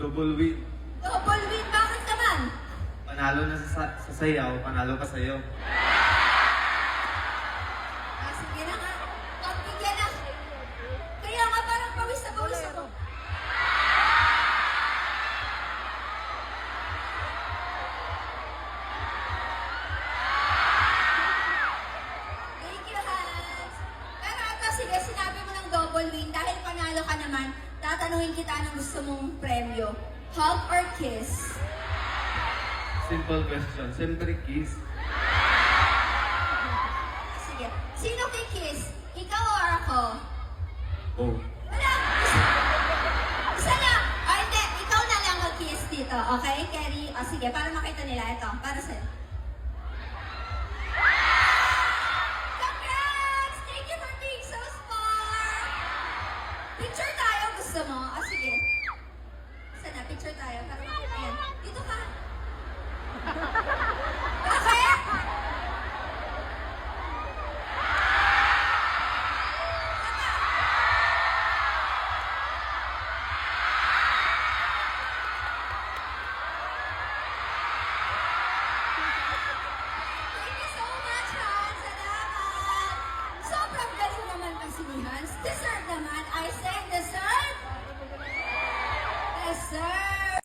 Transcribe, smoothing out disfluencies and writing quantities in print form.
Double win. Double win, bakit naman? Panalo na sa sayaw, panalo pa sa'yo. Sige na nga. Pagbigyan na. Kaya nga parang pawis na pawis ako. Thank you, Hans. Pero ito, sige, sinabi mo ng double win. Dahil panalo ka naman, tatanungin kita ng gusto mong premyo. Hug or kiss? Simple question. Siyempre, kiss. Sige. Sino kikiss? Ikaw or ako? Oh. Wala! Isa na! O hindi, ikaw na lang mag-kiss dito, okay? Kerry, o sige, para makita nila ito. Para sa'yo. Congrats! Thank you for being so smart! Picture tayo, gusto mo? O sige. Isa na, picture tayo para makita yan. Dito ka.